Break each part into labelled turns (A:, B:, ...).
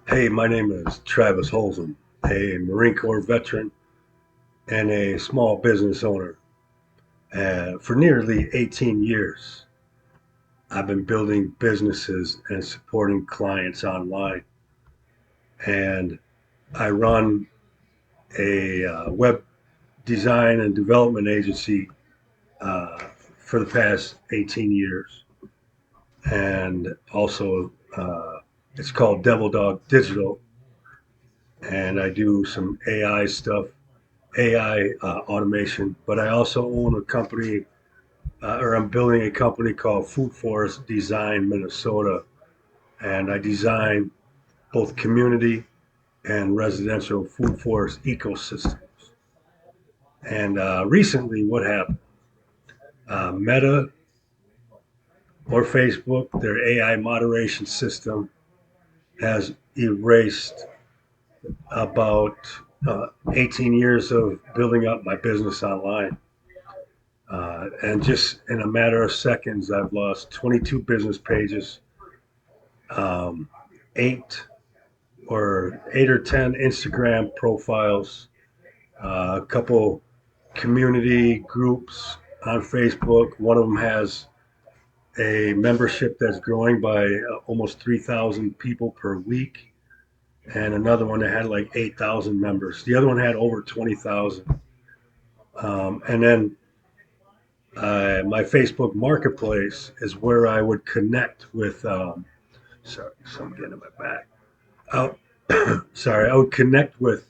A: Hey, my name is Travis Holzem, a Marine Corps veteran and a small business owner. For nearly 18 years, I've been building businesses and supporting clients online. And I run a web design and development agency uh, for the past 18 years. And also, it's called Devil Dog Digital. And I do some AI stuff, AI automation, but I also own a company, or I'm building a company called Food Forest Design Minnesota, and I design both community and residential food forest ecosystems. And recently, what happened? Meta or Facebook, their AI moderation system has erased about 18 years of building up my business online. And just in a matter of seconds, I've lost 22 business pages, um, eight eight or 10 Instagram profiles, a couple community groups on Facebook. One of them has a membership that's growing by almost 3,000 people per week, and another one that had like 8,000 members. The other one had over 20,000. And then my Facebook Marketplace is where I would connect with. Sorry, something getting in my back. Sorry, I would connect with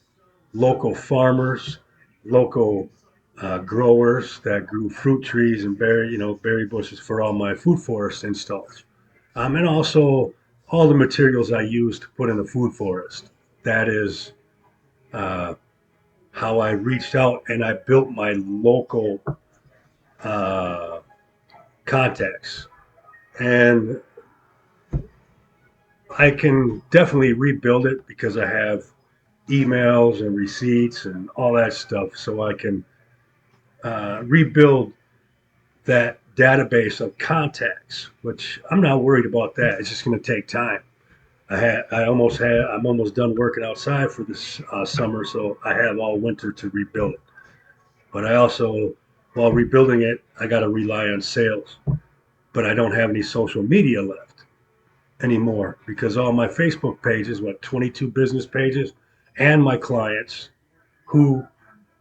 A: local farmers, local growers that grew fruit trees and berry bushes for all my food forest installs, and also all the materials I use to put in the food forest. That is uh, how I reached out and I built my local uh, contacts. And I can definitely rebuild it because I have emails and receipts and all that stuff. So I can rebuild that database of contacts, which I'm not worried about that. It's just going to take time. I'm almost done working outside for this summer, so I have all winter to rebuild it. But I also, while rebuilding it, I got to rely on sales. But I don't have any social media left anymore because all my Facebook pages, 22 business pages, and my clients who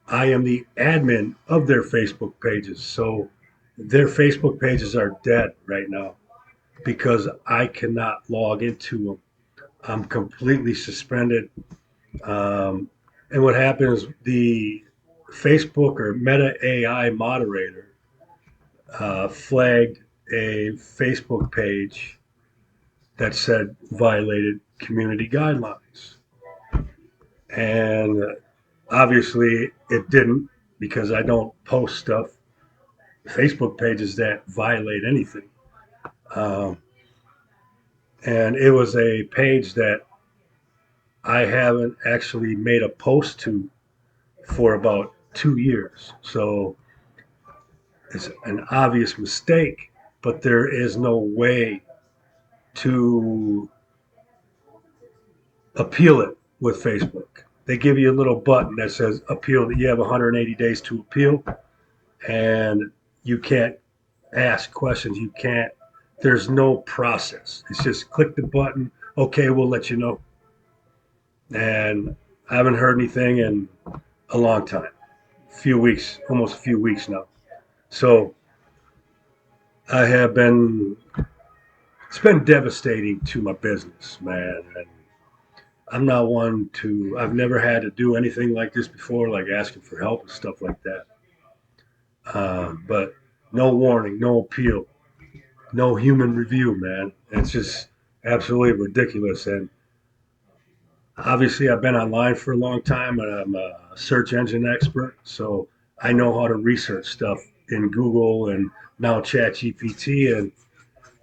A: I am the admin of their Facebook pages. So their Facebook pages are dead right now because I cannot log into them. I'm completely suspended. Um, and what happens, the Facebook or Meta AI moderator flagged a Facebook page that said violated community guidelines. And obviously it didn't because I don't post stuff Facebook pages that violate anything. Um, and it was a page that I haven't actually made a post to for about 2 years. So it's an obvious mistake, but there is no way to appeal it with Facebook. They give you a little button that says appeal, that you have 180 days to appeal, and you can't ask questions. You can't, there's no process. It's just click the button. Okay, we'll let you know. And I haven't heard anything in a long time, a few weeks, almost a few weeks now. So I have been, it's been devastating to my business, man. And I'm not one to, I've never had to do anything like this before, like asking for help and stuff like that. But no warning, no appeal, no human review, man. It's just absolutely ridiculous. And obviously, I've been online for a long time and I'm a search engine expert. So I know how to research stuff in Google and now ChatGPT. And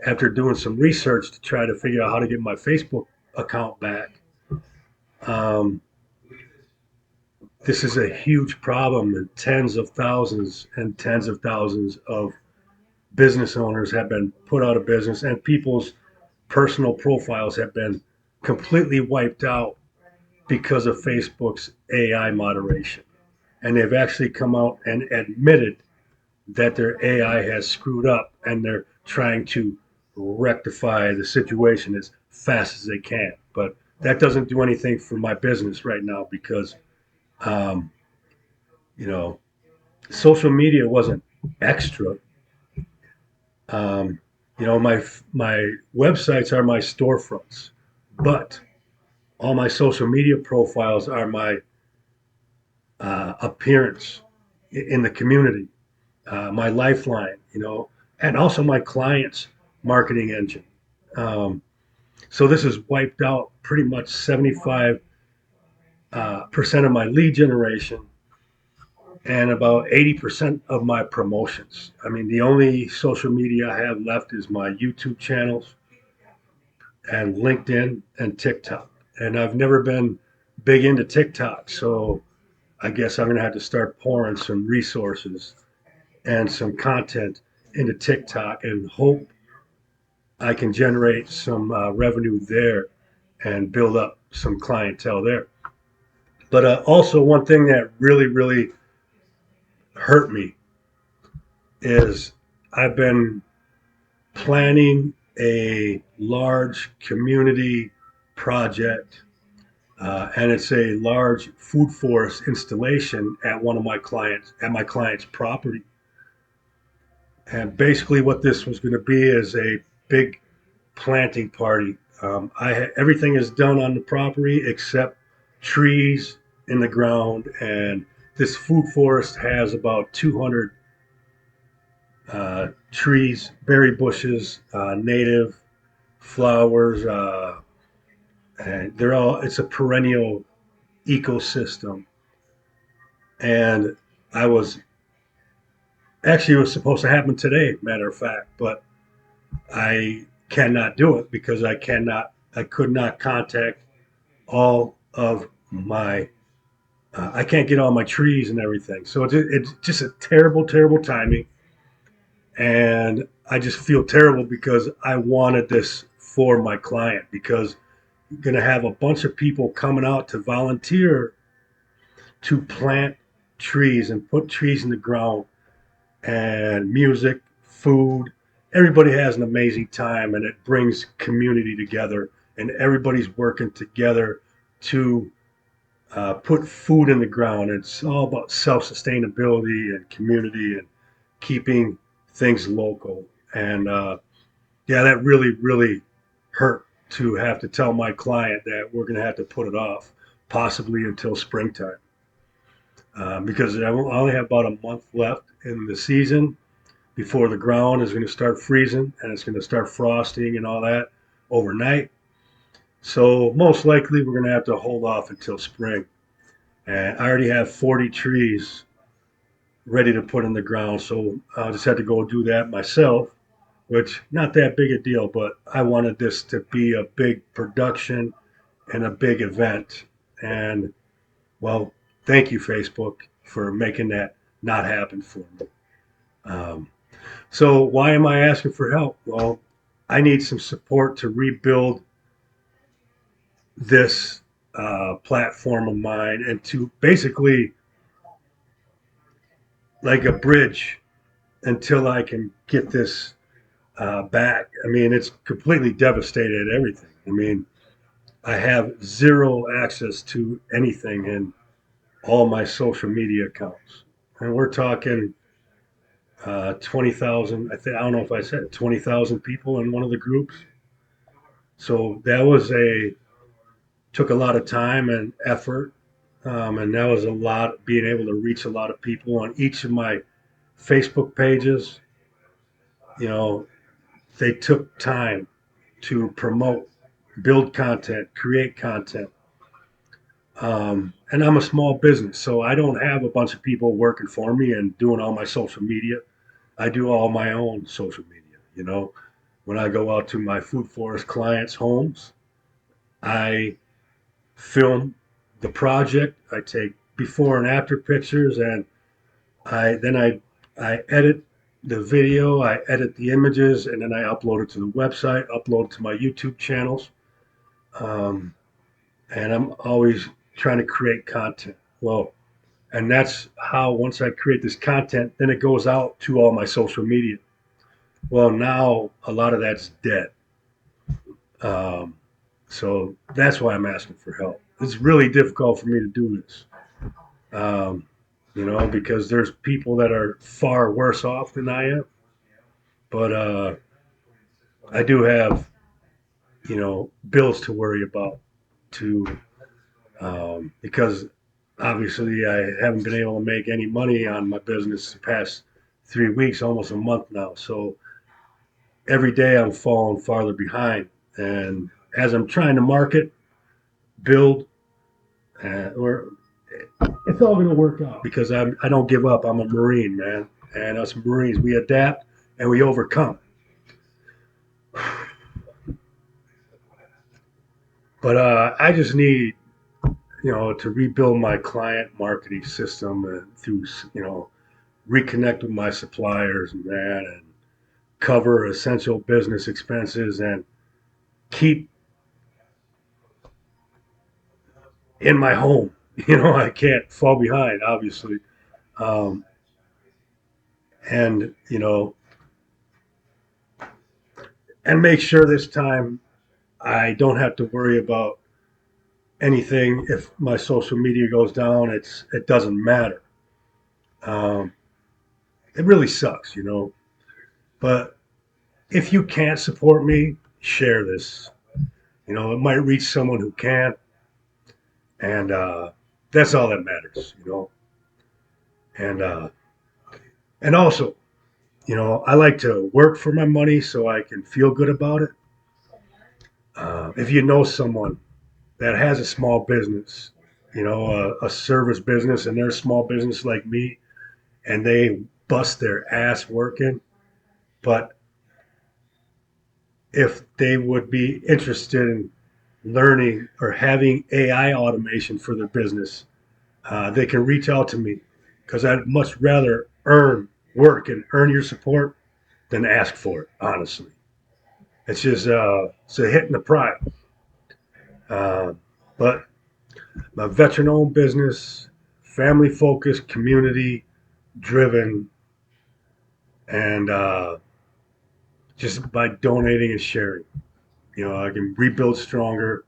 A: after doing some research to try to figure out how to get my Facebook account back, um, this is a huge problem, and tens of thousands of business owners have been put out of business, and people's personal profiles have been completely wiped out because of Facebook's AI moderation. And they've actually come out and admitted that their AI has screwed up and they're trying to rectify the situation as fast as they can. But that doesn't do anything for my business right now because, um, you know, social media wasn't extra. Um, my websites are my storefronts, but all my social media profiles are my appearance in the community, my lifeline, and also my clients' marketing engine. Um, so this has wiped out pretty much 75% of my lead generation and about 80% of my promotions. I mean, the only social media I have left is my YouTube channels and LinkedIn and TikTok. And I've never been big into TikTok, so I guess I'm going to have to start pouring some resources and some content into TikTok and hope I can generate some revenue there and build up some clientele there. But also, one thing that really, really hurt me is I've been planning a large community project, and it's a large food forest installation at my client's property. And basically, what this was going to be is a big planting party. Everything is done on the property except trees in the ground, and this food forest has about 200 trees, berry bushes, native flowers, and they're all. It's a perennial ecosystem, and I was actually it was supposed to happen today, matter of fact, but I cannot do it because I could not contact all of my I can't get all my trees and everything. So it's just a terrible, terrible timing. And I just feel terrible because I wanted this for my client because you're going to have a bunch of people coming out to volunteer to plant trees and put trees in the ground and music, food. Everybody has an amazing time and it brings community together and everybody's working together to put food in the ground. It's all about self sustainability and community and keeping things local. And yeah, that really, really hurt to have to tell my client that we're going to have to put it off, possibly until springtime, because I only have about a month left in the season before the ground is going to start freezing and it's going to start frosting and all that overnight. So most likely we're going to have to hold off until spring. And I already have 40 trees ready to put in the ground. So I just had to go do that myself, which not that big a deal, but I wanted this to be a big production and a big event. And well, thank you, Facebook, for making that not happen for me. Um, so why am I asking for help? Well, I need some support to rebuild this platform of mine and to basically like a bridge until I can get this back. I mean, it's completely devastated everything. I mean, I have zero access to anything in all my social media accounts, and we're talking 20,000. I don't know if I said 20,000 people in one of the groups. So that was took a lot of time and effort, and that was a lot being able to reach a lot of people on each of my Facebook pages. You know, they took time to promote, build content, create content. And I'm a small business, so I don't have a bunch of people working for me and doing all my social media. I do all my own social media. When I go out to my food forest clients' homes, I film the project. I take before and after pictures, and I edit the video, I edit the images, and then I upload it to the website, upload it to my YouTube channels. um, and I'm always trying to create content. Well, and that's how once I create this content, then it goes out to all my social media. Well, now a lot of that's dead. Um, so that's why I'm asking for help. It's really difficult for me to do this, um, because there's people that are far worse off than I am. But I do have, bills to worry about too, because obviously I haven't been able to make any money on my business the past 3 weeks, almost a month now. So every day I'm falling farther behind. And as I'm trying to market, build, or it's all going to work out because I don't give up. I'm a Marine, man. And us Marines, we adapt and we overcome. But I just need, to rebuild my client marketing system and through, reconnect with my suppliers and that, and cover essential business expenses and keep in my home. I can't fall behind, obviously. Um, and, and make sure this time I don't have to worry about anything. If my social media goes down, it doesn't matter. Um, it really sucks, But if you can't support me, share this. It might reach someone who can, and that's all that matters. And and also, I like to work for my money so I can feel good about it. If you know someone that has a small business, a service business, and they're a small business like me, and they bust their ass working, but if they would be interested in learning or having AI automation for their business, they can reach out to me because I'd much rather work and earn your support than ask for it, honestly. It's just it's a hit in the pride. Uh, but my veteran owned business, family focused, community driven, and just by donating and sharing, I can rebuild stronger,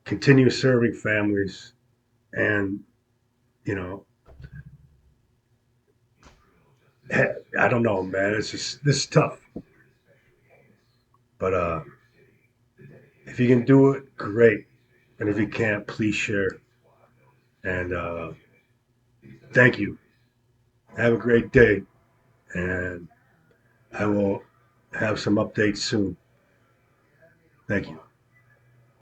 A: continue serving families, and, you know, I don't know, man. It's just, this is tough. But if you can do it, great. And if you can't, please share. And thank you. Have a great day. And I will have some updates soon. Thank you.